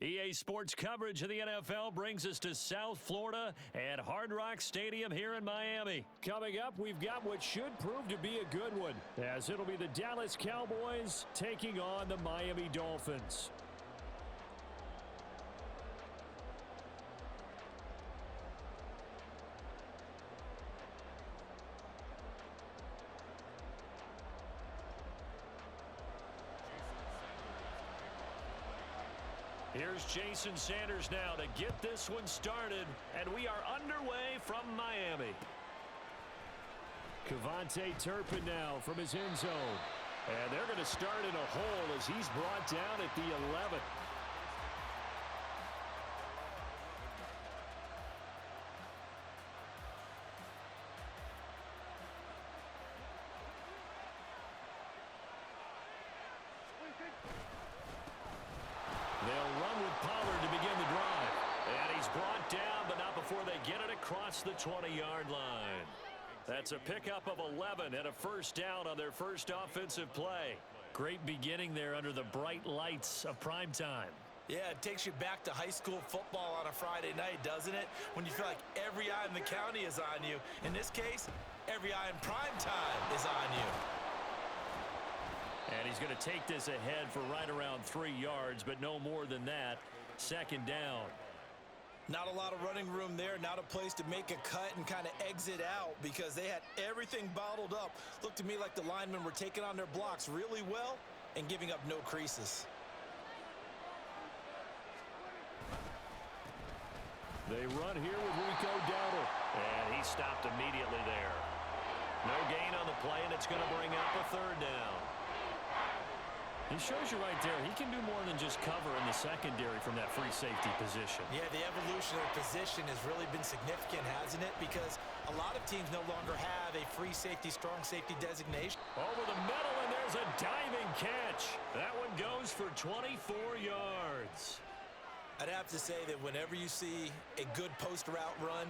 EA Sports coverage of the NFL brings us to South Florida at Hard Rock Stadium here in Miami. Coming up, we've got what should prove to be a good one, as it'll be the Dallas Cowboys taking on the Miami Dolphins. Here's Jason Sanders now to get this one started, and we are underway from Miami. Cavante Turpin now from his end zone. And they're going to start in a hole as he's brought down at the 11. They'll run with Pollard to begin the drive. And he's brought down, but not before they get it across the 20-yard line. That's a pickup of 11 and a first down on their first offensive play. Great beginning there under the bright lights of primetime. Yeah, it takes you back to high school football on a Friday night, doesn't it? When you feel like every eye in the county is on you. In this case, every eye in primetime is on you. And he's going to take this ahead for right around 3 yards, but no more than that. Second down. Not a lot of running room there, not a place to make a cut and kind of exit out because they had everything bottled up. Looked to me like the linemen were taking on their blocks really well and giving up no creases. They run here with Rico Dowdle. And he stopped immediately there. No gain on the play, and it's going to bring up a third down. He shows you right there, he can do more than just cover in the secondary from that free safety position. Yeah, the evolution of position has really been significant, hasn't it? Because a lot of teams no longer have a free safety, strong safety designation. Over the middle, and there's a diving catch. That one goes for 24 yards. I'd have to say that whenever you see a good post route run,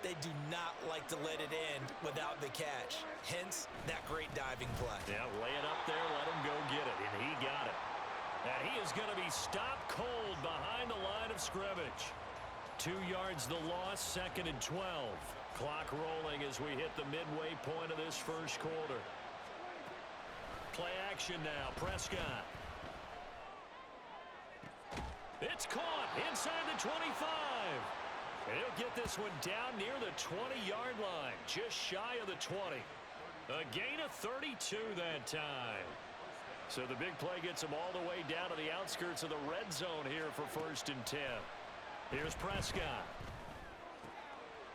they do not like to let it end without the catch. Hence, that great diving play. Yeah, lay it up there, let him go get it, and he got it. And he is going to be stopped cold behind the line of scrimmage. 2 yards the loss, second and 12. Clock rolling as we hit the midway point of this first quarter. Play action now, Prescott. It's caught inside the 25. And he'll get this one down near the 20-yard line, just shy of the 20. A gain of 32 that time. So the big play gets him all the way down to the outskirts of the red zone here for 1st and 10. Here's Prescott.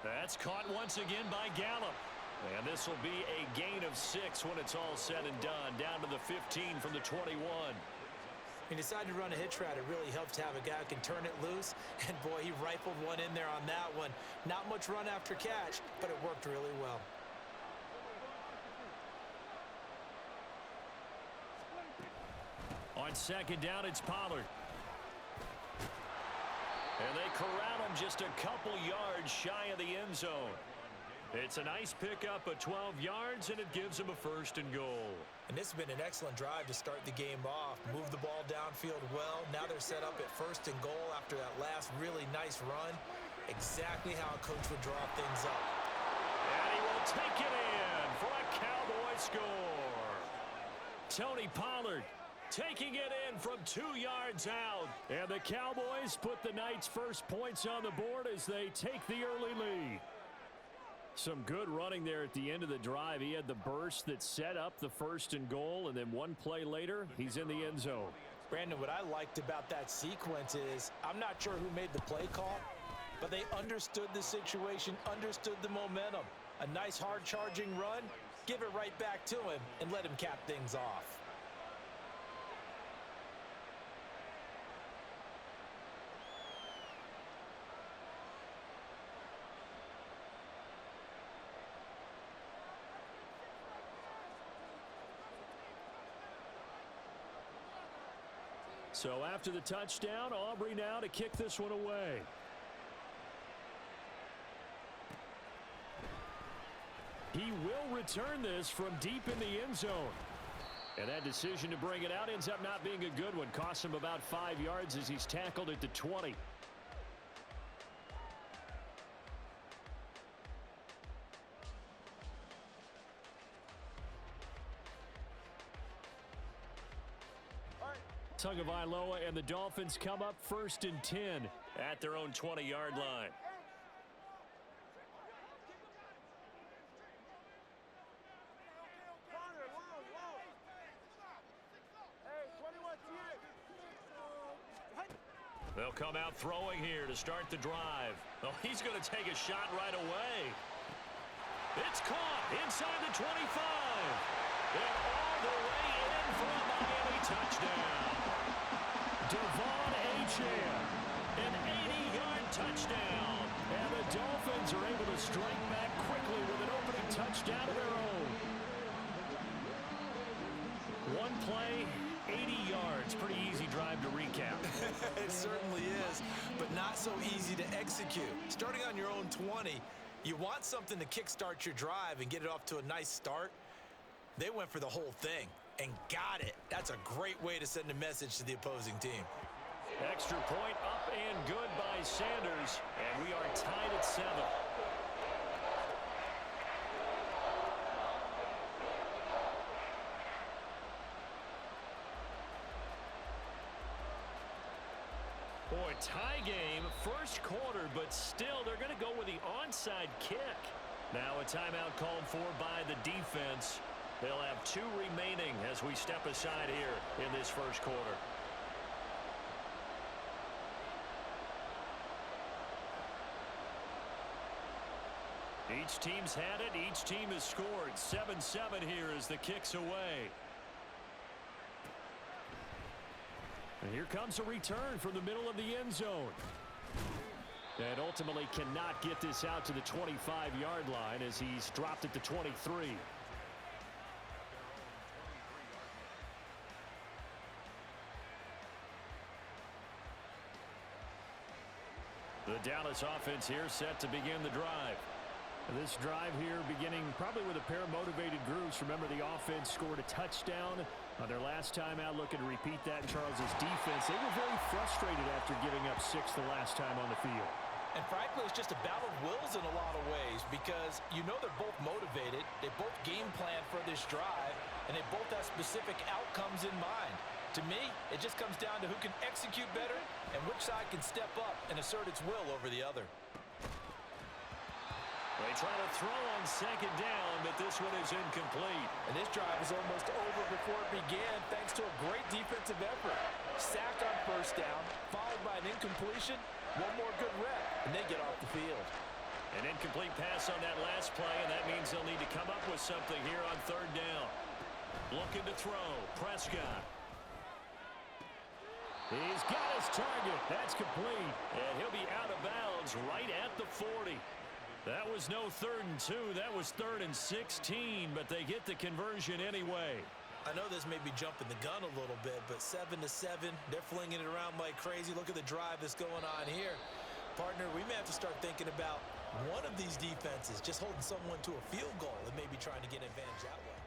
That's caught once again by Gallup. And this will be a gain of 6 when it's all said and done, down to the 15 from the 21. He decided to run a hitch route. It really helps to have a guy who can turn it loose. And, boy, he rifled one in there on that one. Not much run after catch, but it worked really well. On second down, it's Pollard. And they corral him just a couple yards shy of the end zone. It's a nice pickup of 12 yards, and it gives him a 1st and goal. And this has been an excellent drive to start the game off. Move the ball downfield well. Now they're set up at 1st and goal after that last really nice run. Exactly how a coach would draw things up. And he will take it in for a Cowboy score. Tony Pollard taking it in from 2 yards out. And the Cowboys put the night's first points on the board as they take the early lead. Some good running there at the end of the drive. He had the burst that set up the 1st and goal, and then one play later, he's in the end zone. Brandon, what I liked about that sequence is I'm not sure who made the play call, but they understood the situation, understood the momentum. A nice hard-charging run, give it right back to him, and let him cap things off. So after the touchdown, Aubrey now to kick this one away. He will return this from deep in the end zone. And that decision to bring it out ends up not being a good one. Costs him about 5 yards as he's tackled at the 20. Tagovailoa and the Dolphins come up 1st and 10 at their own 20-yard line. They'll come out throwing here to start the drive. Oh, he's going to take a shot right away. It's caught inside the 25. And all the way in for a Miami touchdown. Devon Achane, an 80-yard touchdown. And the Dolphins are able to strike back quickly with an opening touchdown of their own. One play, 80 yards. Pretty easy drive to recap. It certainly is, but not so easy to execute. Starting on your own 20, you want something to kickstart your drive and get it off to a nice start. They went for the whole thing and got it. That's a great way to send a message to the opposing team. Extra point up and good by Sanders, and we are tied at 7. Boy, tie game, first quarter, but still they're going to go with the onside kick. Now a timeout called for by the defense. They'll have 2 remaining as we step aside here in this first quarter. Each team's had it. Each team has scored. 7-7 here as the kick's away. And here comes a return from the middle of the end zone. And ultimately cannot get this out to the 25-yard line as he's dropped at the 23. The Dallas offense here set to begin the drive. This drive here beginning probably with a pair of motivated groups. Remember, the offense scored a touchdown on their last time out. Looking to repeat that in Charles's defense. They were very frustrated after giving up 6 the last time on the field. And frankly, it's just a battle of wills in a lot of ways because you know they're both motivated. They both game plan for this drive, and they both have specific outcomes in mind. To me, it just comes down to who can execute better and which side can step up and assert its will over the other. They try to throw on second down, but this one is incomplete. And this drive is almost over before it began thanks to a great defensive effort. Sack on first down, followed by an incompletion. One more good rep, and they get off the field. An incomplete pass on that last play, and that means they'll need to come up with something here on third down. Looking to throw. Prescott. He's got his target. That's complete. And he'll be out of bounds right at the 40. That was no 3rd and 2. That was 3rd and 16, but they get the conversion anyway. I know this may be jumping the gun a little bit, but 7-7, they're flinging it around like crazy. Look at the drive that's going on here. Partner, we may have to start thinking about one of these defenses just holding someone to a field goal and maybe trying to get an advantage that way.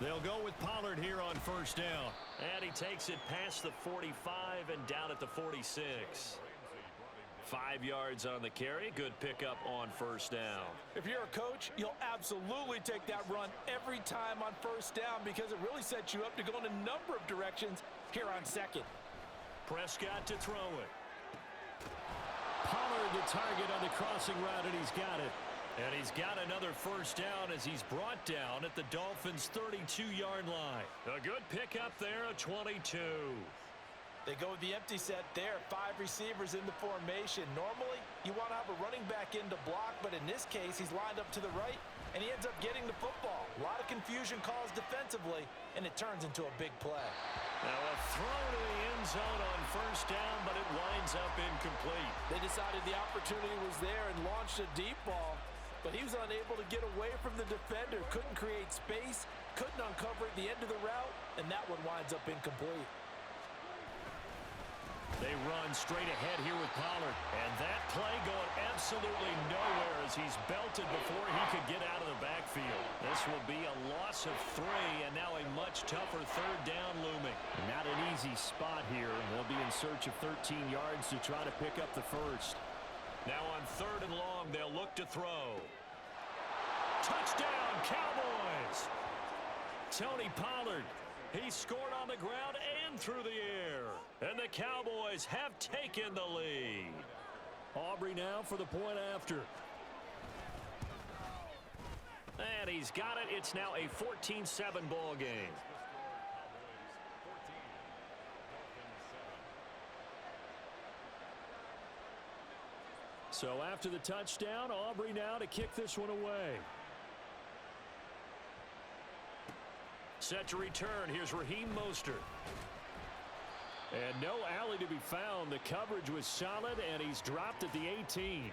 They'll go with Pollard here on first down. And he takes it past the 45 and down at the 46. 5 yards on the carry. Good pickup on first down. If you're a coach, you'll absolutely take that run every time on first down because it really sets you up to go in a number of directions here on second. Prescott to throw it. Pollard the target on the crossing route, and he's got it. And he's got another first down as he's brought down at the Dolphins' 32-yard line. A good pickup there, a 22. They go with the empty set there, 5 receivers in the formation. Normally, you want to have a running back in to block, but in this case, he's lined up to the right, and he ends up getting the football. A lot of confusion caused defensively, and it turns into a big play. Now a throw to the end zone on first down, but it winds up incomplete. They decided the opportunity was there and launched a deep ball. but he was unable to get away from the defender. Couldn't create space, couldn't uncover at the end of the route, and that one winds up incomplete. They run straight ahead here with Pollard. And that play going absolutely nowhere as he's belted before he could get out of the backfield. This will be a loss of 3, and now a much tougher third down looming. Not an easy spot here. They'll be in search of 13 yards to try to pick up the first. Now on 3rd and long, they'll look to throw. Touchdown, Cowboys! Tony Pollard. He scored on the ground and through the air. And the Cowboys have taken the lead. Aubrey now for the point after. And he's got it. It's now a 14-7 ball game. So after the touchdown, Aubrey now to kick this one away. Set to return. Here's Raheem Mostert. And no alley to be found. The coverage was solid, and he's dropped at the 18.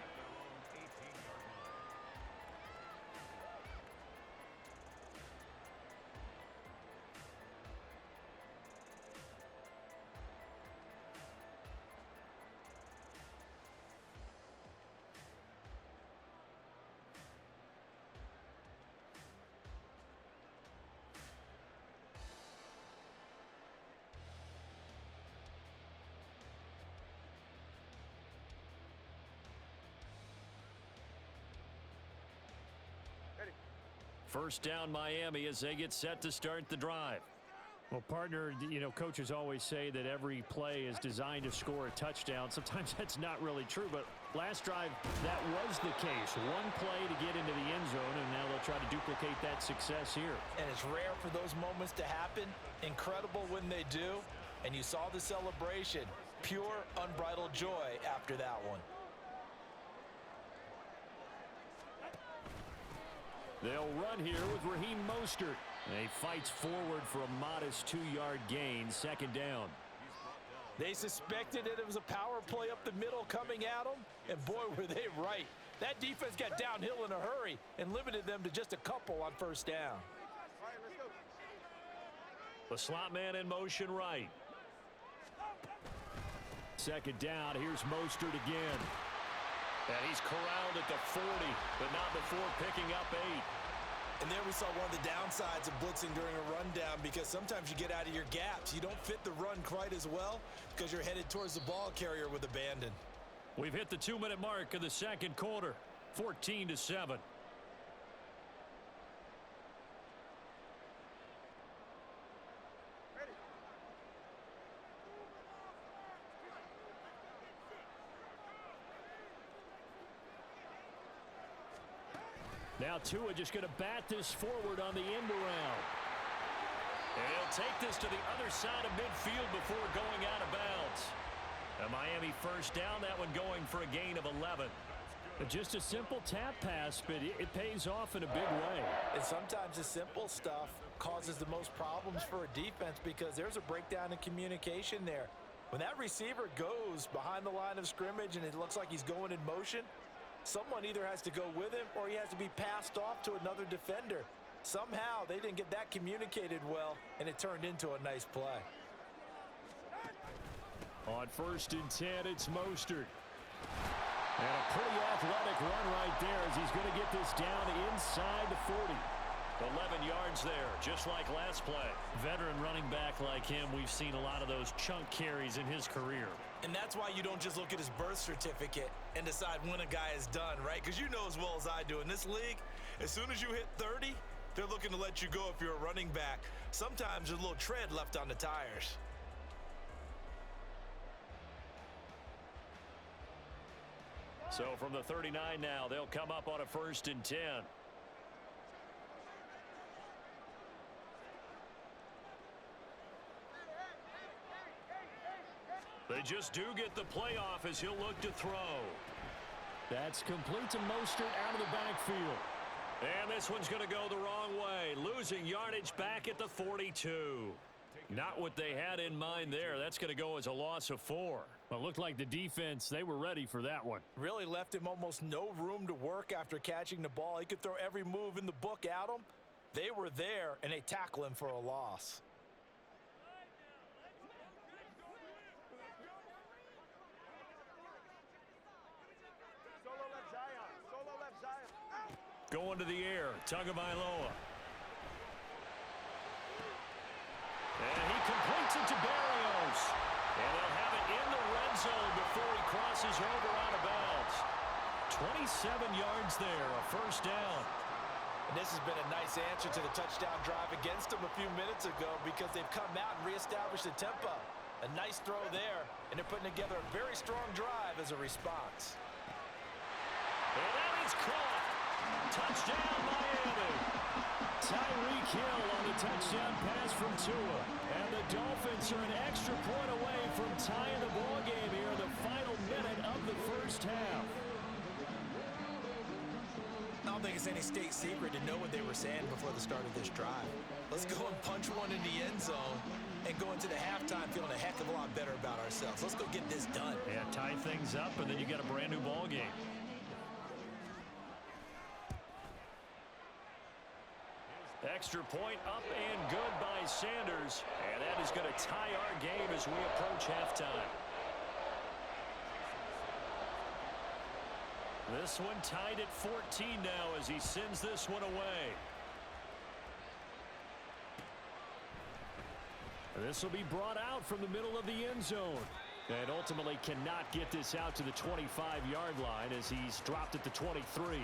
First down, Miami, as they get set to start the drive. Well, partner, you know, coaches always say that every play is designed to score a touchdown. Sometimes that's not really true, but last drive, that was the case. One play to get into the end zone, and now they'll try to duplicate that success here. And it's rare for those moments to happen. Incredible when they do. And you saw the celebration. Pure, unbridled joy after that one. They'll run here with Raheem Mostert. He fights forward for a modest 2-yard gain, 2nd down. They suspected that it was a power play up the middle coming at them, and boy, were they right. That defense got downhill in a hurry and limited them to just a couple on 1st down. The slot man in motion right. 2nd down, here's Mostert again. And he's corralled at the 40, but not before picking up 8. And there we saw one of the downsides of blitzing during a rundown, because sometimes you get out of your gaps. You don't fit the run quite as well because you're headed towards the ball carrier with abandon. We've hit the 2-minute mark of the 2nd quarter, 14-7. Now Tua just going to bat this forward on the end around. And he'll take this to the other side of midfield before going out of bounds. A Miami 1st down, that one going for a gain of 11. Just a simple tap pass, but it pays off in a big way. And sometimes the simple stuff causes the most problems for a defense because there's a breakdown in communication there. When that receiver goes behind the line of scrimmage and it looks like he's going in motion, someone either has to go with him or he has to be passed off to another defender. Somehow they didn't get that communicated well, and it turned into a nice play. On 1st and 10, it's Mostert. And a pretty athletic run right there as he's going to get this down inside the 40. 11 yards there, just like last play. Veteran running back like him, we've seen a lot of those chunk carries in his career. And that's why you don't just look at his birth certificate and decide when a guy is done, right? Because you know as well as I do, in this league, as soon as you hit 30, they're looking to let you go if you're a running back. Sometimes there's a little tread left on the tires. So from the 39 now, they'll come up on a 1st and 10. They just do get the playoff as he'll look to throw. That's complete to Mostert out of the backfield. And this one's going to go the wrong way, losing yardage back at the 42. Not what they had in mind there. That's going to go as a loss of 4. Well, it looked like the defense, they were ready for that one. Really left him almost no room to work after catching the ball. He could throw every move in the book at him. They were there, and they tackle him for a loss. Going to the air, Tagovailoa. And he completes it to Barrios. And they'll have it in the red zone before he crosses over out of bounds. 27 yards there, a first down. And this has been a nice answer to the touchdown drive against them a few minutes ago because they've come out and reestablished the tempo. A nice throw there, and they're putting together a very strong drive as a response. And that is caught. Touchdown, Miami. Tyreek Hill on the touchdown pass from Tua. And the Dolphins are an extra point away from tying the ball game here in the final minute of the first half. I don't think it's any state secret to know what they were saying before the start of this drive. Let's go and punch one in the end zone and go into the halftime feeling a heck of a lot better about ourselves. Let's go get this done. Yeah, tie things up, and then you get a brand new ball game. Extra point up and good by Sanders. And that is going to tie our game as we approach halftime. This one tied at 14 now as he sends this one away. This will be brought out from the middle of the end zone. And ultimately cannot get this out to the 25-yard line as he's dropped at the 23.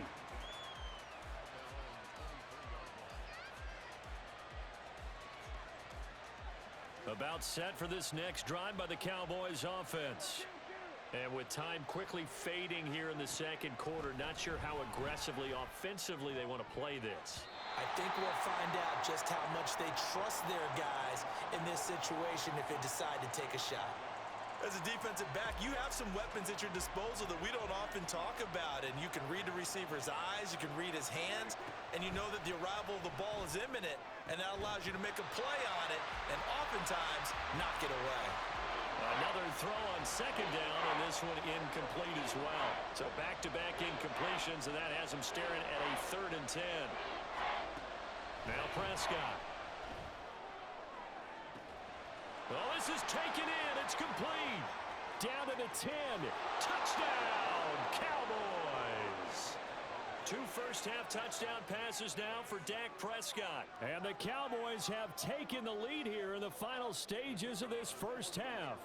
About set for this next drive by the Cowboys offense. And with time quickly fading here in the second quarter, not sure how aggressively, offensively they want to play this. I think we'll find out just how much they trust their guys in this situation if they decide to take a shot. As a defensive back, you have some weapons at your disposal that we don't often talk about, and you can read the receiver's eyes, you can read his hands, and you know that the arrival of the ball is imminent, and that allows you to make a play on it and oftentimes knock it away. Another throw on second down, and this one incomplete as well. So back-to-back incompletions, and that has him staring at a 3rd and 10. Now Prescott. Well, this is taken in. It's complete. Down to the 10. Touchdown, Cowboys. 2 first-half touchdown passes now for Dak Prescott. And the Cowboys have taken the lead here in the final stages of this first half.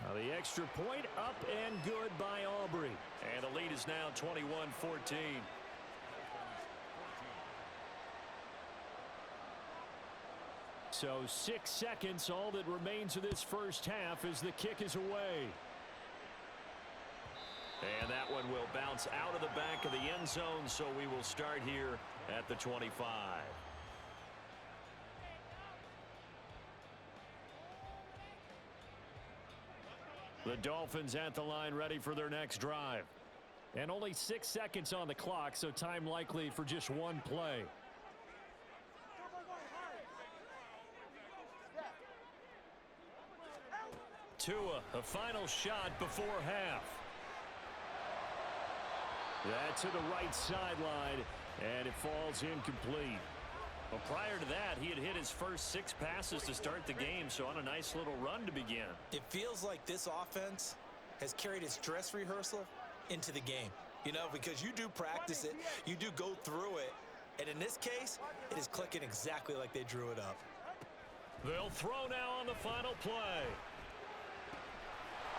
Now the extra point up and good by Aubrey. And the lead is now 21-14. So 6 seconds, all that remains of this first half as the kick is away. And that one will bounce out of the back of the end zone, so we will start here at the 25. The Dolphins at the line ready for their next drive. And only 6 seconds on the clock, so time likely for just one play. Tua, a final shot before half. That to the right sideline, and it falls incomplete. Well, prior to that, he had hit his first 6 passes to start the game, so on a nice little run to begin. It feels like this offense has carried its dress rehearsal into the game. You know, because you do practice it, you do go through it, and in this case, it is clicking exactly like they drew it up. They'll throw now on the final play.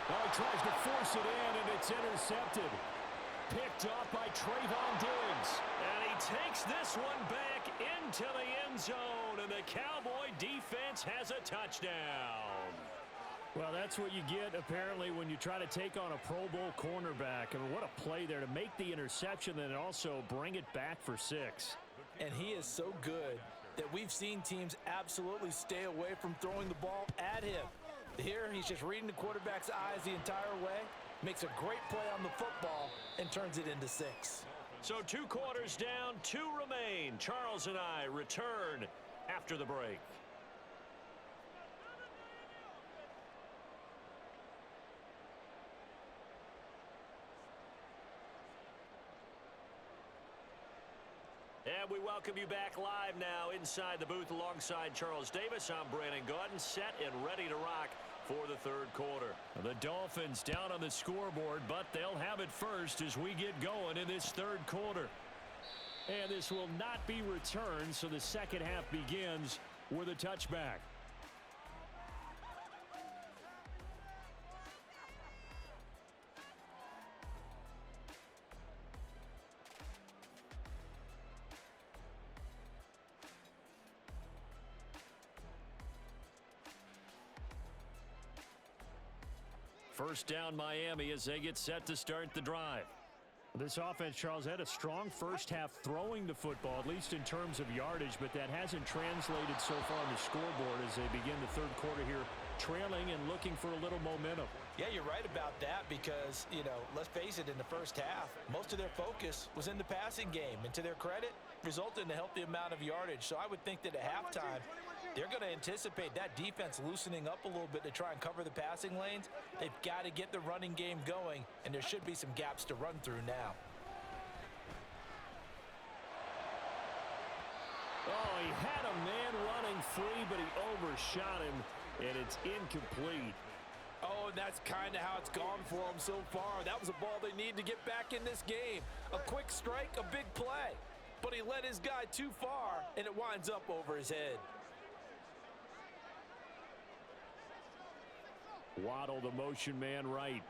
Well, he tries to force it in, and it's intercepted. Picked off by Trayvon Diggs. And he takes this one back into the end zone, and the Cowboy defense has a touchdown. Well, that's what you get, apparently, when you try to take on a Pro Bowl cornerback. I mean, what a play there to make the interception and also bring it back for 6. And he is so good that we've seen teams absolutely stay away from throwing the ball at him. Here, he's just reading the quarterback's eyes the entire way, makes a great play on the football, and turns it into 6. So 2 quarters down, 2 remain. Charles and I return after the break. And we welcome you back live now inside the booth alongside Charles Davis. I'm Brandon Gaudin, set and ready to rock for the 3rd quarter. The Dolphins down on the scoreboard, but they'll have it first as we get going in this 3rd quarter. And this will not be returned, so the second half begins with a touchback. First down Miami as they get set to start the drive. This offense, Charles, had a strong first half throwing the football, at least in terms of yardage, but that hasn't translated so far on the scoreboard as they begin the 3rd quarter here, trailing and looking for a little momentum. Yeah, you're right about that because, let's face it, in the first half, most of their focus was in the passing game. And to their credit, resulted in a healthy amount of yardage. So I would think that at halftime, they're going to anticipate that defense loosening up a little bit to try and cover the passing lanes. They've got to get the running game going, and there should be some gaps to run through now. Oh, he had a man running free, but he overshot him, and it's incomplete. Oh, and that's kind of how it's gone for them so far. That was a ball they need to get back in this game. A quick strike, a big play. But he led his guy too far, and it winds up over his head. Waddle, the motion man right.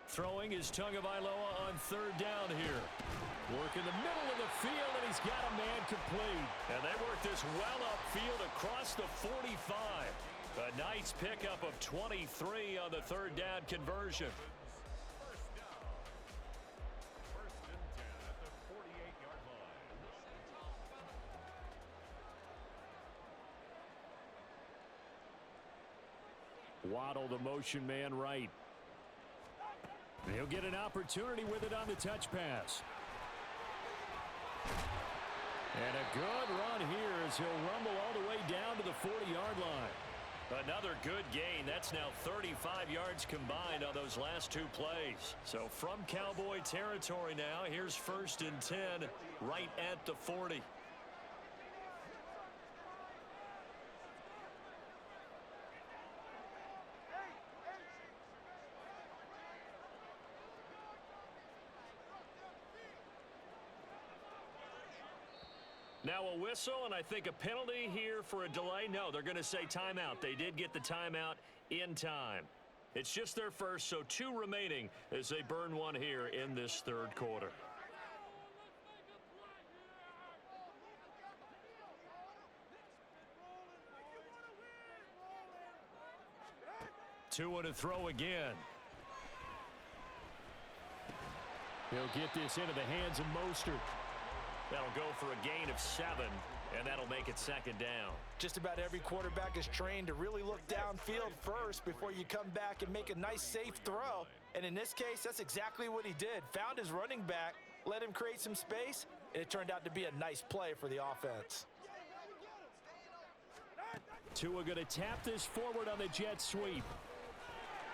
Throwing is Tagovailoa on 3rd down here. Work in the middle of the field, and he's got a man complete. And they work this well upfield across the 45. A nice pickup of 23 on the 3rd down conversion. Waddle, the motion man right. He'll get an opportunity with it on the touch pass. And a good run here as he'll rumble all the way down to the 40-yard line. Another good gain. That's now 35 yards combined on those last 2 plays. So from Cowboy territory now, here's 1st and 10 right at the 40. Now a whistle, and I think a penalty here for a delay. No, they're going to say timeout. They did get the timeout in time. It's just their first, so 2 remaining as they burn one here in this 3rd quarter. Tua to throw again. He'll get this into the hands of Mostert. That'll go for a gain of 7, and that'll make it 2nd down. Just about every quarterback is trained to really look downfield first before you come back and make a nice, safe throw. And in this case, that's exactly what he did. Found his running back, let him create some space, and it turned out to be a nice play for the offense. Tua going to tap this forward on the jet sweep.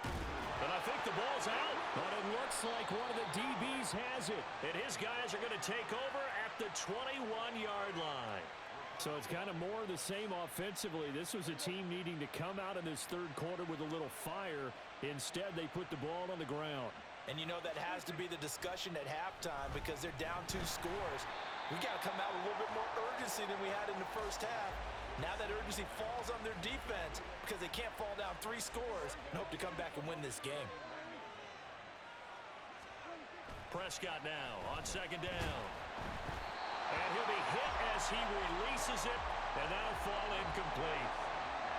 And I think the ball's out. But it looks like one of the DBs has it. And his guys are going to take over at the 21-yard line. So it's kind of more of the same offensively. This was a team needing to come out in this 3rd quarter with a little fire. Instead, they put the ball on the ground. And that has to be the discussion at halftime because they're down 2 scores. We got to come out with a little bit more urgency than we had in the first half. Now that urgency falls on their defense because they can't fall down 3 scores and hope to come back and win this game. Prescott now on 2nd down. And he'll be hit as he releases it, and that'll fall incomplete.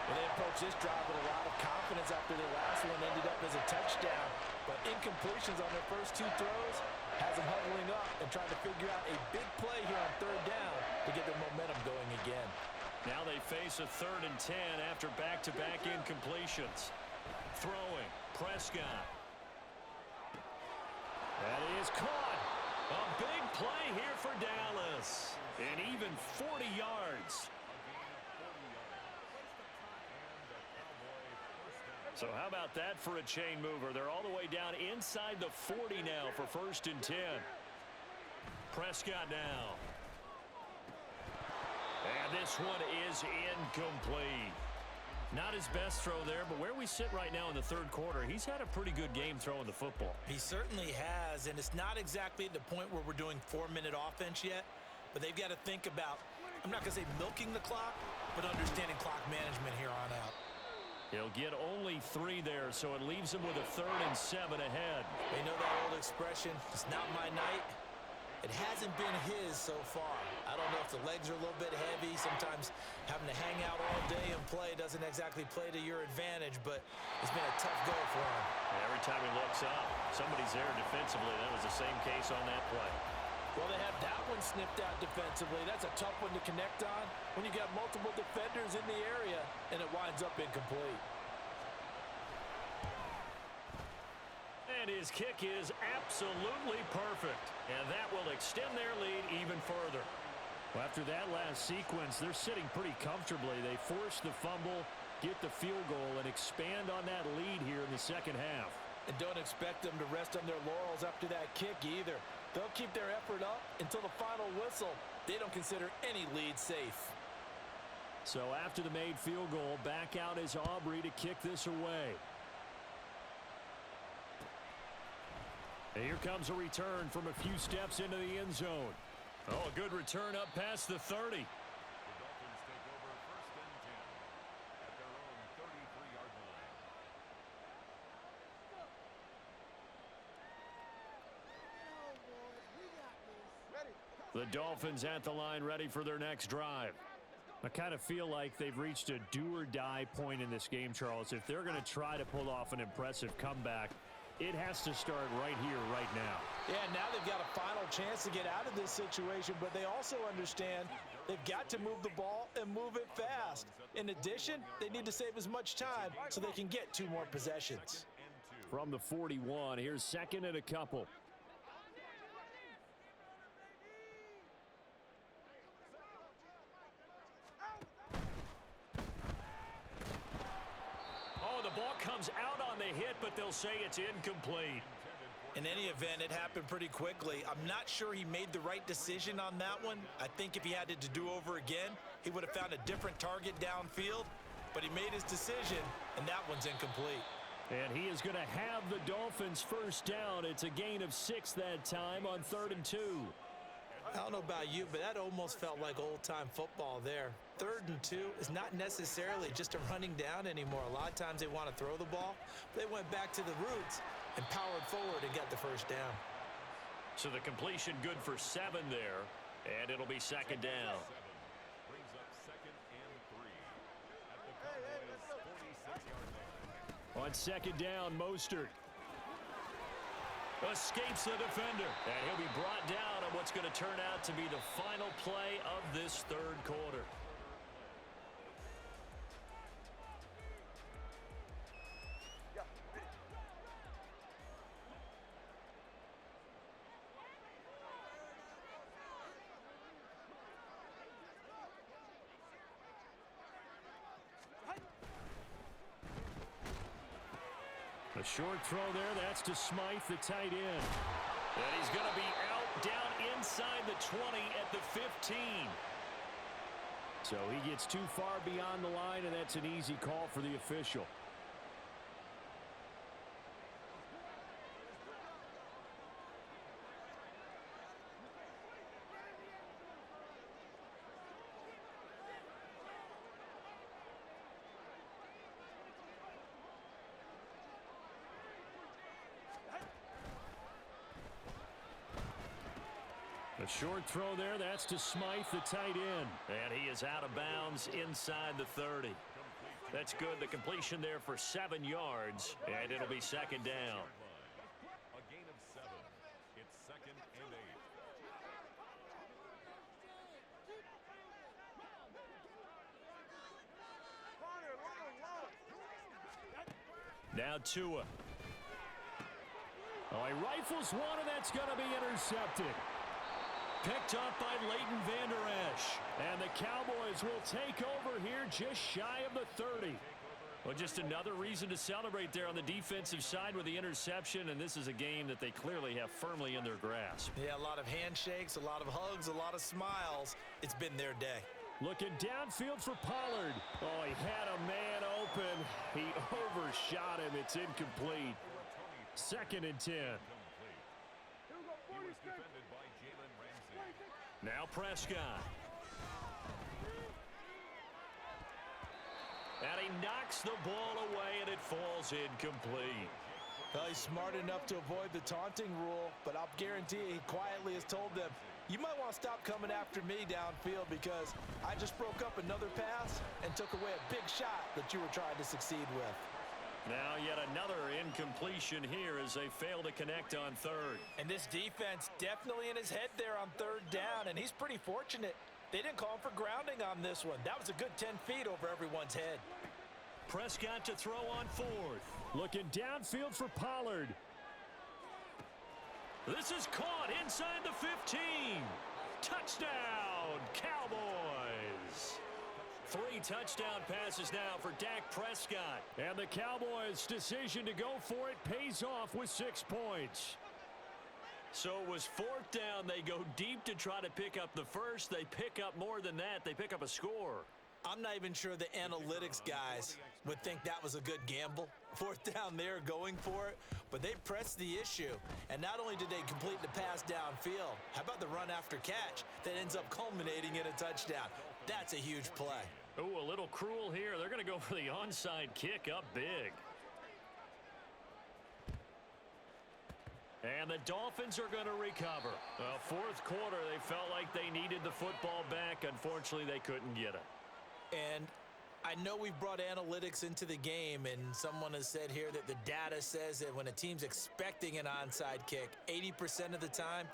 Well, they approach this drive with a lot of confidence after their last one ended up as a touchdown. But incompletions on their first 2 throws has them huddling up and trying to figure out a big play here on 3rd down to get their momentum going again. Now they face a 3rd and 10 after back-to-back incompletions. Throwing, Prescott. That is caught. A big play here for Dallas. And even 40 yards. So how about that for a chain mover? They're all the way down inside the 40 now for 1st and 10. Prescott now. And this one is incomplete. Not his best throw there, but where we sit right now in the 3rd quarter, he's had a pretty good game throwing the football. He certainly has, and it's not exactly at the point where we're doing 4-minute offense yet, but they've got to think about, I'm not going to say milking the clock, but understanding clock management here on out. He'll get only 3 there, so it leaves him with a 3rd and 7 ahead. They know that old expression, it's not my night. It hasn't been his so far. I don't know if the legs are a little bit heavy. Sometimes having to hang out all day and play doesn't exactly play to your advantage, but it's been a tough go for him. Every time he looks up, somebody's there defensively. That was the same case on that play. Well, they have that one snipped out defensively. That's a tough one to connect on when you got multiple defenders in the area, and it winds up incomplete. And his kick is absolutely perfect. And that will extend their lead even further. Well, after that last sequence, they're sitting pretty comfortably. They force the fumble, get the field goal, and expand on that lead here in the 2nd half. And don't expect them to rest on their laurels after that kick either. They'll keep their effort up until the final whistle. They don't consider any lead safe. So after the made field goal, back out is Aubrey to kick this away. And here comes a return from a few steps into the end zone. Oh, a good return up past the 30. The Dolphins take over 1st and 10 at their own 33-yard line. The Dolphins at the line, ready for their next drive. I kind of feel like they've reached a do-or-die point in this game, Charles. If they're going to try to pull off an impressive comeback, it has to start right here, right now. Yeah, now they've got a final chance to get out of this situation, but they also understand they've got to move the ball and move it fast. In addition, they need to save as much time so they can get 2 more possessions. From the 41, here's 2nd and a couple. Oh, the ball comes out on the hit, but they'll say it's incomplete. In any event, it happened pretty quickly. I'm not sure he made the right decision on that one. I think if he had it to do over again, he would have found a different target downfield, but he made his decision, and that one's incomplete. And he is going to have the Dolphins first down. It's a gain of 6 that time on 3rd and 2. I don't know about you, but that almost felt like old-time football there. 3rd and 2 is not necessarily just a running down anymore. A lot of times they want to throw the ball. They went back to the roots and powered forward and got the first down. So the completion good for 7 there, and it'll be 2nd down. Brings up 2nd and 3 at the Cowboys' 46-yard line. On 2nd down, Mostert escapes the defender, and he'll be brought down on what's going to turn out to be the final play of this 3rd quarter. A short throw there, that's to Smythe, the tight end. And he's going to be out down inside the 20 at the 15. So he gets too far beyond the line, and that's an easy call for the official. A short throw there, that's to Smythe, the tight end. And he is out of bounds inside the 30. That's good. The completion there for 7 yards, and it'll be 2nd down. A gain of 7. It's 2nd and 8. Now Tua. Oh, he rifles one, and that's going to be intercepted. Picked up by Leighton Vander Esch. And the Cowboys will take over here just shy of the 30. Well, just another reason to celebrate there on the defensive side with the interception, and this is a game that they clearly have firmly in their grasp. Yeah, a lot of handshakes, a lot of hugs, a lot of smiles. It's been their day. Looking downfield for Pollard. Oh, he had a man open. He overshot him. It's incomplete. 2nd and 10. Now Prescott. And he knocks the ball away, and it falls incomplete. Well, he's smart enough to avoid the taunting rule, but I'll guarantee he quietly has told them, you might want to stop coming after me downfield because I just broke up another pass and took away a big shot that you were trying to succeed with. Now yet another incompletion here as they fail to connect on 3rd. And this defense definitely in his head there on 3rd down, and he's pretty fortunate. They didn't call him for grounding on this one. That was a good 10 feet over everyone's head. Prescott to throw on 4th. Looking downfield for Pollard. This is caught inside the 15. Touchdown, Cowboys. 3 touchdown passes now for Dak Prescott. And the Cowboys' decision to go for it pays off with 6 points. So it was 4th down. They go deep to try to pick up the first. They pick up more than that. They pick up a score. I'm not even sure the analytics guys would think that was a good gamble. 4th down there going for it, but they pressed the issue. And not only did they complete the pass downfield, how about the run after catch that ends up culminating in a touchdown? That's a huge play. Oh, a little cruel here. They're going to go for the onside kick up big. And the Dolphins are going to recover. 4th quarter, they felt like they needed the football back. Unfortunately, they couldn't get it. And I know we've brought analytics into the game, and someone has said here that the data says that when a team's expecting an onside kick, 80% of the time,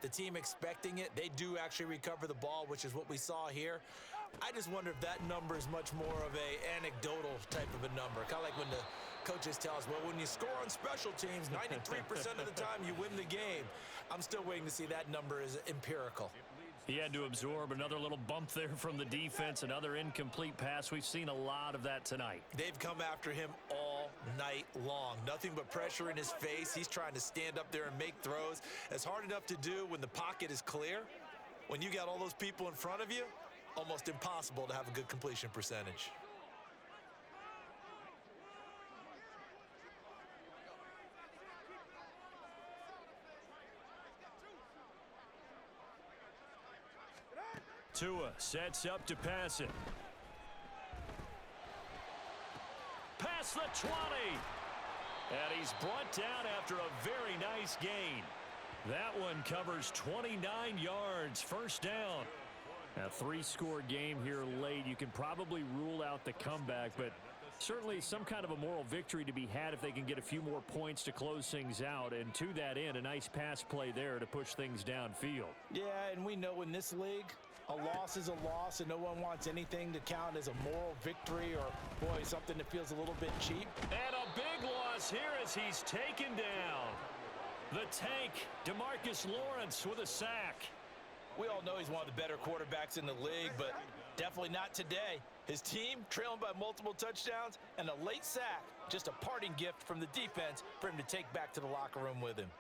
the team expecting it, they do actually recover the ball, which is what we saw here. I just wonder if that number is much more of a anecdotal type of a number. Kind of like when the coaches tell us, well, when you score on special teams, 93% of the time you win the game. I'm still waiting to see that number is empirical. He had to absorb another little bump there from the defense, another incomplete pass. We've seen a lot of that tonight. They've come after him all night long. Nothing but pressure in his face. He's trying to stand up there and make throws. It's hard enough to do when the pocket is clear. When you got all those people in front of you, almost impossible to have a good completion percentage. Tua sets up to pass it. Past the 20. And he's brought down after a very nice gain. That one covers 29 yards, 1st down. A 3-score game here late. You can probably rule out the comeback, but certainly some kind of a moral victory to be had if they can get a few more points to close things out. And to that end, a nice pass play there to push things downfield. Yeah, and we know in this league, a loss is a loss, and no one wants anything to count as a moral victory or, boy, something that feels a little bit cheap. And a big loss here as he's taken down. The tank, DeMarcus Lawrence with a sack. We all know he's one of the better quarterbacks in the league, but definitely not today. His team trailing by multiple touchdowns and a late sack. Just a parting gift from the defense for him to take back to the locker room with him.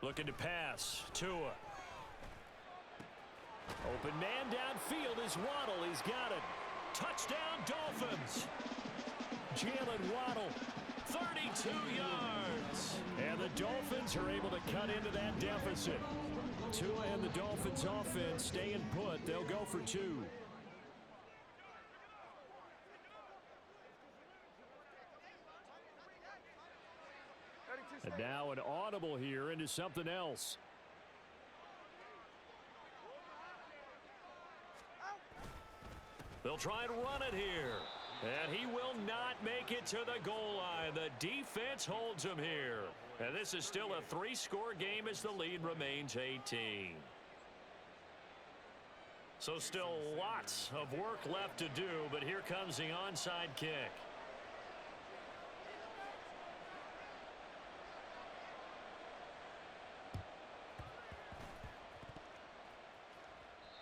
Looking to pass. Tua. Open man downfield is Waddle. He's got it. Touchdown, Dolphins. Jalen Waddle, 32 yards. And the Dolphins are able to cut into that deficit. Tua and the Dolphins offense staying put. They'll go for 2. And now an audible here into something else. They'll try and run it here. And he will not make it to the goal line. The defense holds him here. And this is still a 3-score game as the lead remains 18. So still lots of work left to do, but here comes the onside kick.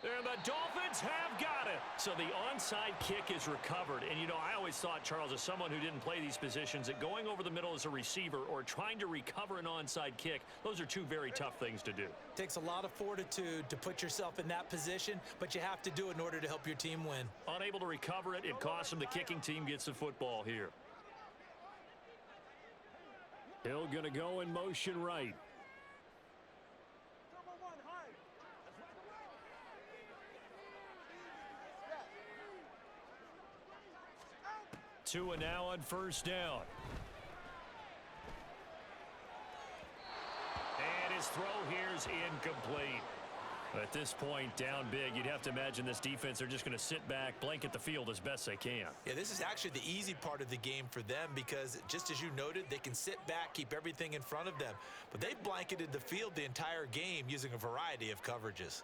And the Dolphins have got it. So the onside kick is recovered. And, you know, I always thought, Charles, as someone who didn't play these positions, that going over the middle as a receiver or trying to recover an onside kick, those are two very tough things to do. Takes a lot of fortitude to put yourself in that position, but you have to do it in order to help your team win. Unable to recover it, it costs him. The kicking team gets the football here. Hill going to go in motion right. Tua now on first down. And his throw here is incomplete. At this point, down big, you'd have to imagine this defense, they're just going to sit back, blanket the field as best they can. Yeah, this is actually the easy part of the game for them because, just as you noted, they can sit back, keep everything in front of them. But they've blanketed the field the entire game using a variety of coverages.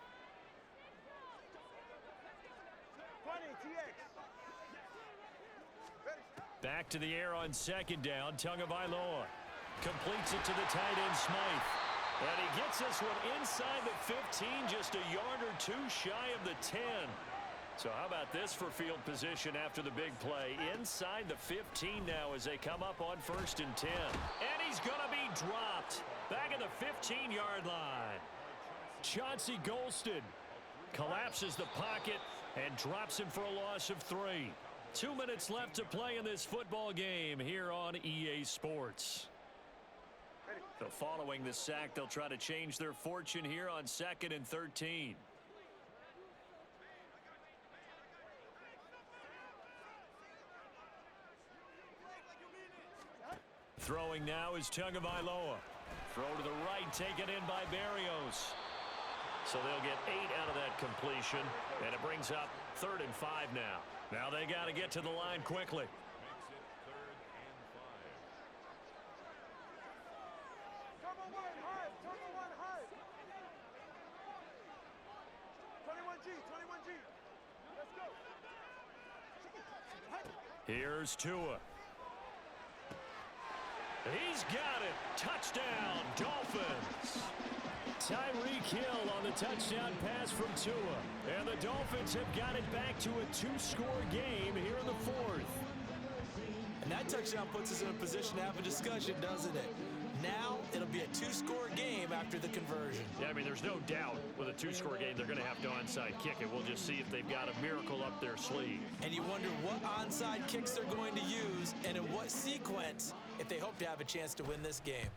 Back to the air on second down. Tagovailoa completes it to the tight end Smythe. And he gets this one inside the 15, just a yard or two shy of the 10. So how about this for field position after the big play? Inside the 15 now as they come up on first and 10. And he's going to be dropped back at the 15-yard line. Chauncey Golston collapses the pocket and drops him for a loss of 3. 2 minutes left to play in this football game here on EA Sports. So following the sack, they'll try to change their fortune here on 2nd and 13. Throwing now is Tagovailoa. Throw to the right, taken in by Berrios. So they'll get 8 out of that completion, and it brings up 3rd and 5 now. Now they got to get to the line quickly. Here's Tua. He's got it. Touchdown, Dolphins. Tyreek Hill on the touchdown pass from Tua. And the Dolphins have got it back to a 2-score game here in the 4th. And that touchdown puts us in a position to have a discussion, doesn't it? Now it'll be a 2-score game after the conversion. Yeah, I mean, there's no doubt with a 2-score game they're going to have to onside kick it. We'll just see if they've got a miracle up their sleeve. And you wonder what onside kicks they're going to use and in what sequence if they hope to have a chance to win this game.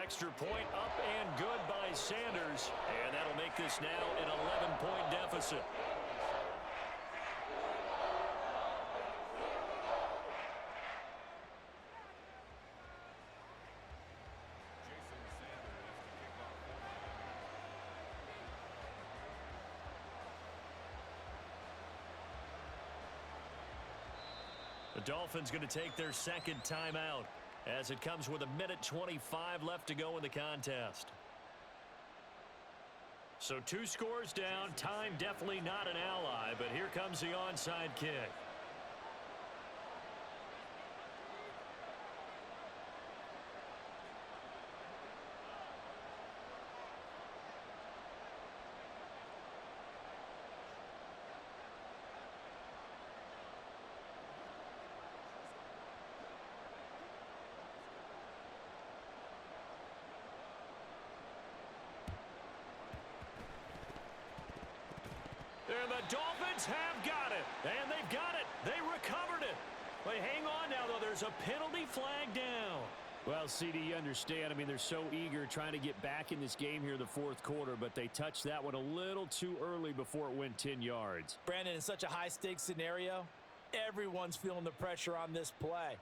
Extra point up and good by Sanders. And that'll make this now an 11-point deficit. The Dolphins going to take their second timeout as it comes with 1:25 left to go in the contest. So 2 scores down. Time definitely not an ally, but here comes the onside kick. And the Dolphins have got it. And they've got it. They recovered it. But hang on now, though. There's a penalty flag down. Well, CD, you understand. I mean, they're so eager trying to get back in this game here in the 4th quarter, but they touched that one a little too early before it went 10 yards. Brandon, in such a high-stakes scenario, everyone's feeling the pressure on this play.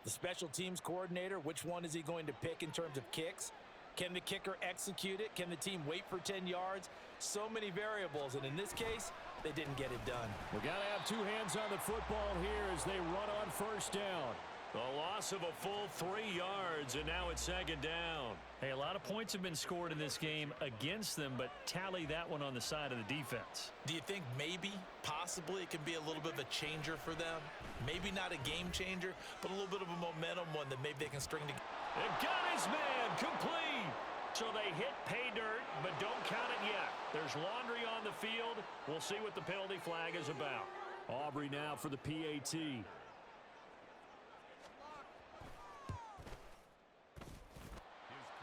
The special teams coordinator, which one is he going to pick in terms of kicks? Can the kicker execute it? Can the team wait for 10 yards? So many variables, and in this case, they didn't get it done. We got to have 2 hands on the football here as they run on first down. A loss of a full 3 yards, and now it's second down. Hey, a lot of points have been scored in this game against them, but tally that one on the side of the defense. Do you think maybe, possibly, it can be a little bit of a changer for them? Maybe not a game changer, but a little bit of a momentum one that maybe they can string together. And got his man complete. So they hit pay dirt, but don't count it yet. There's laundry on the field. We'll see what the penalty flag is about. Aubrey now for the PAT.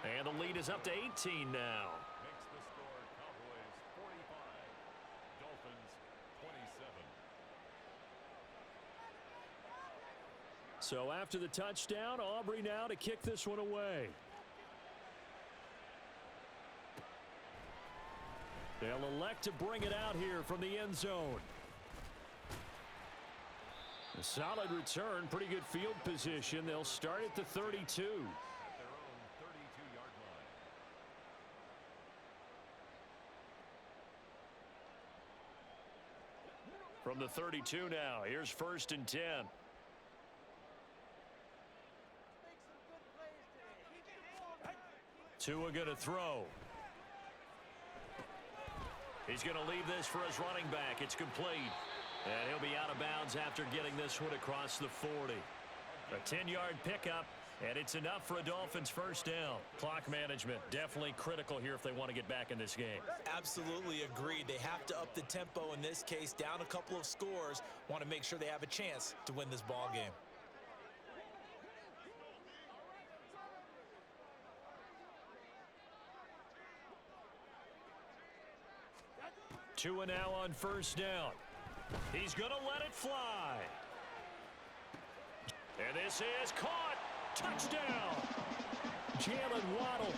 And the lead is up to 18 now. Makes the score Cowboys 45, Dolphins 27. So after the touchdown, Aubrey now to kick this one away. They'll elect to bring it out here from the end zone. A solid return, pretty good field position. They'll start at the 32. From the 32 now, here's 1st and 10. Tua going to throw. He's going to leave this for his running back. It's complete. And he'll be out of bounds after getting this one across the 40. A 10-yard pickup, and it's enough for a Dolphins first down. Clock management, definitely critical here if they want to get back in this game. Absolutely agreed. They have to up the tempo in this case, down a couple of scores. Want to make sure they have a chance to win this ball game. Tua now on first down. He's going to let it fly. And this is caught. Touchdown. Jalen Waddle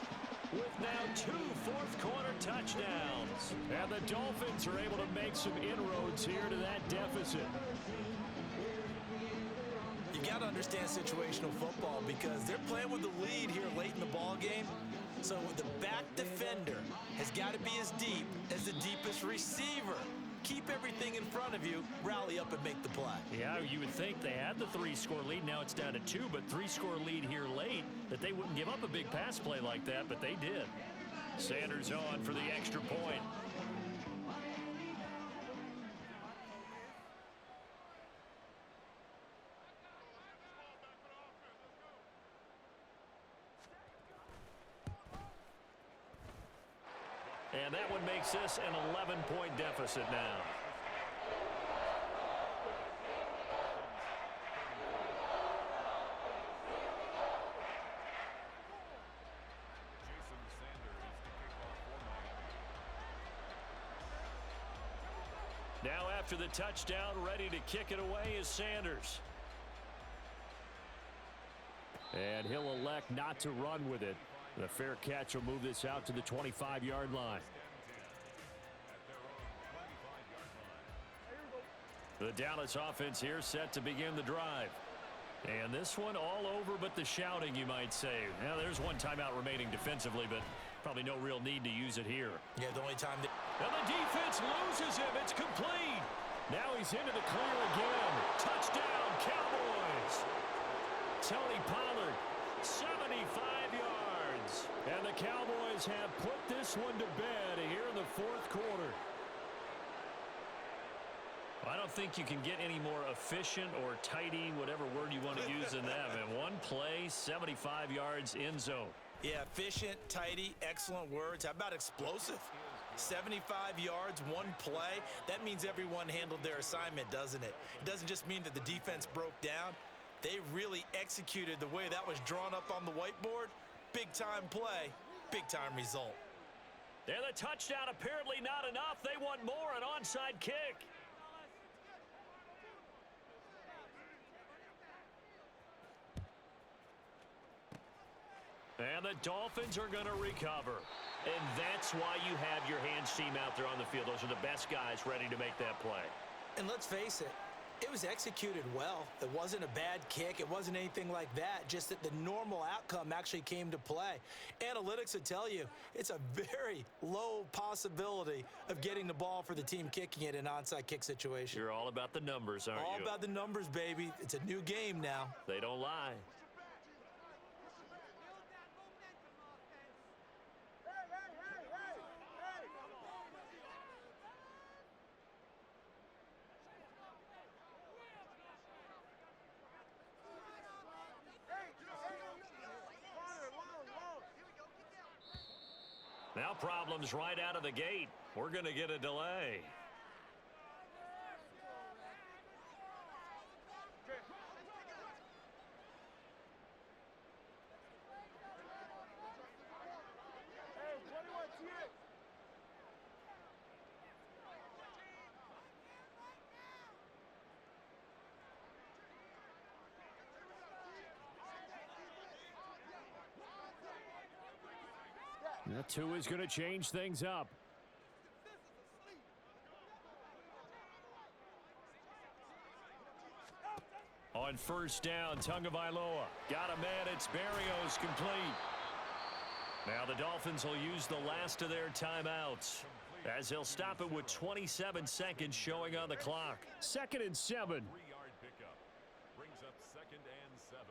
with now 2 fourth-quarter touchdowns. And the Dolphins are able to make some inroads here to that deficit. You got to understand situational football because they're playing with the lead here late in the ball game. So the back defender has got to be as deep as the deepest receiver. Keep everything in front of you, rally up and make the play. Yeah, you would think they had the 3-score lead. Now it's down to 2, but 3-score lead here late, that they wouldn't give up a big pass play like that, but they did. Sanders on for the extra point. And that one makes this an 11-point deficit now. Now after the touchdown, ready to kick it away is Sanders. And he'll elect not to run with it. The fair catch will move this out to the 25-yard line. The Dallas offense here set to begin the drive. And this one all over but the shouting, you might say. Now, there's one timeout remaining defensively, but probably no real need to use it here. Yeah, the only time And the defense loses him. It's complete. Now he's into the clear again. Touchdown, Cowboys. Tony Pollard, 75 yards. And the Cowboys have put this one to bed here in the 4th quarter. I don't think you can get any more efficient or tidy, whatever word you want to use in that. And one play, 75 yards in zone. Yeah, efficient, tidy, excellent words. How about explosive? 75 yards, one play. That means everyone handled their assignment, doesn't it? It doesn't just mean that the defense broke down. They really executed the way that was drawn up on the whiteboard. Big-time play, big-time result. And the touchdown apparently not enough. They want more, an onside kick. And the Dolphins are going to recover. And that's why you have your hands team out there on the field. Those are the best guys ready to make that play. And let's face it, It was executed well. It wasn't a bad kick. It wasn't anything like that. Just that the normal outcome actually came to play. Analytics would tell you it's a very low possibility of getting the ball for the team kicking it in an onside kick situation. You're all about the numbers, aren't you? All about the numbers, baby. It's a new game now. They don't lie. Now problems right out of the gate. We're going to get a delay. That two is going to change things up. On first down, Tagovailoa got a man. It's Barrios complete. Now the Dolphins will use the last of their timeouts as they'll stop it with 27 seconds showing on the clock. 2nd and 7. 3-yard pickup brings up 2nd and 7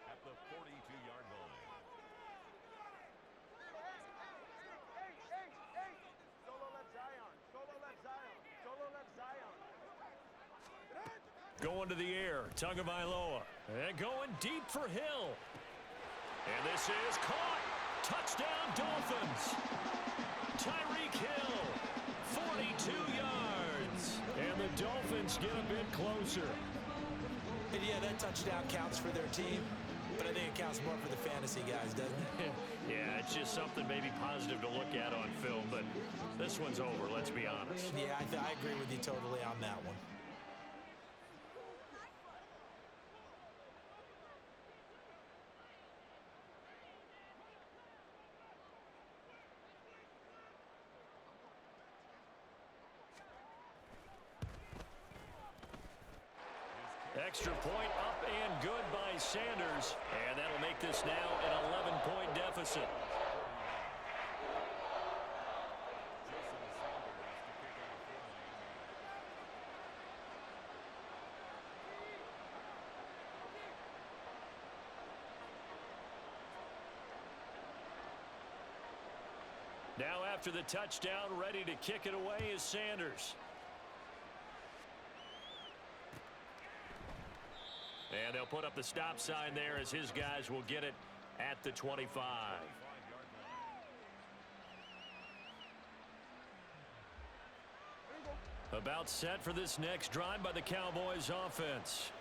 at the 42-yard line. Going to the air, Tagovailoa. And going deep for Hill. And this is caught. Touchdown, Dolphins. Tyreek Hill, 42 yards. And the Dolphins get a bit closer. And yeah, that touchdown counts for their team, but I think it counts more for the fantasy guys, doesn't it? Yeah, it's just something maybe positive to look at on film, but this one's over, let's be honest. Yeah, I agree with you totally on that one. Extra point up and good by Sanders. And that'll make this now an 11-point deficit. Now after the touchdown, ready to kick it away is Sanders. And they'll put up the stop sign there as his guys will get it at the 25. About set for this next drive by the Cowboys offense.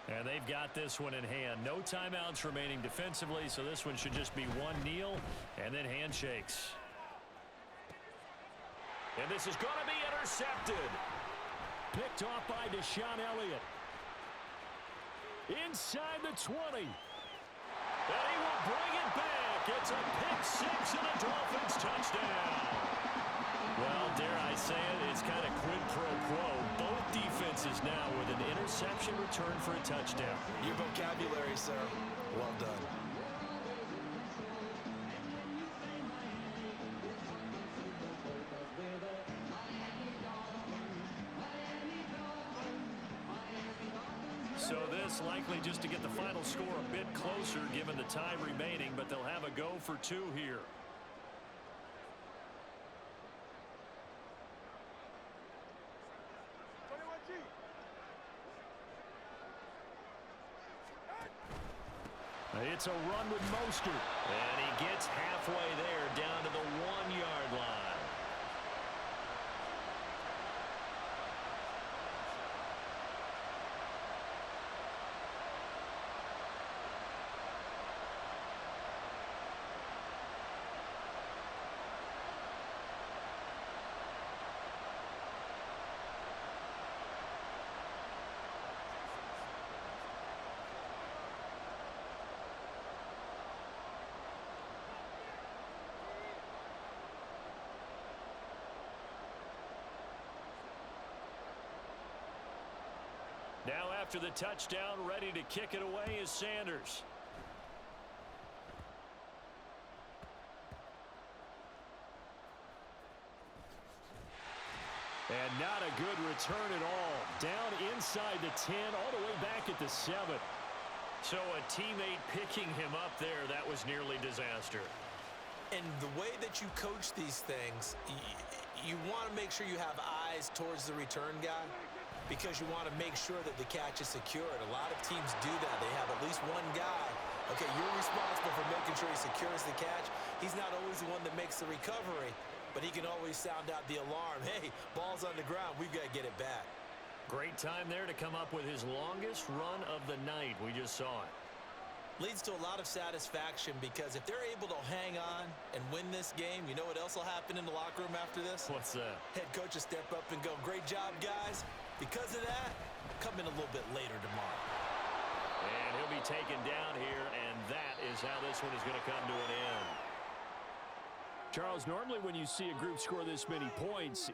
And they've got this one in hand. No timeouts remaining defensively, so this one should just be one kneel and then handshakes. And this is going to be intercepted. Picked off by Deshaun Elliott. Inside the 20. And he will bring it back. It's a pick-6 and a Dolphins touchdown. Well, dare I say it, it's kind of quid pro quo. Both defenses now with an interception return for a touchdown. Your vocabulary, sir. Well done. So this likely just to get the final score a bit closer given the time remaining, but they'll have a go for two here. It's a run with Mostert. And he gets halfway there down to the 1-yard line. after the touchdown, ready to kick it away is Sanders. And not a good return at all. Down inside the 10, all the way back at the 7. So a teammate picking him up there, that was nearly disaster. And the way that you coach these things, you want to make sure you have eyes towards the return guy because you want to make sure that the catch is secured. A lot of teams do that. They have at least one guy. Okay, you're responsible for making sure he secures the catch. He's not always the one that makes the recovery, but he can always sound out the alarm. Hey, ball's on the ground. We've got to get it back. Great time there to come up with his longest run of the night. We just saw it. Leads to a lot of satisfaction because if they're able to hang on and win this game, you know what else will happen in the locker room after this? What's that? Head coach will step up and go, great job, guys. Because of that, come in a little bit later tomorrow. And he'll be taken down here, and that is how this one is going to come to an end. Charles, normally when you see a group score this many points,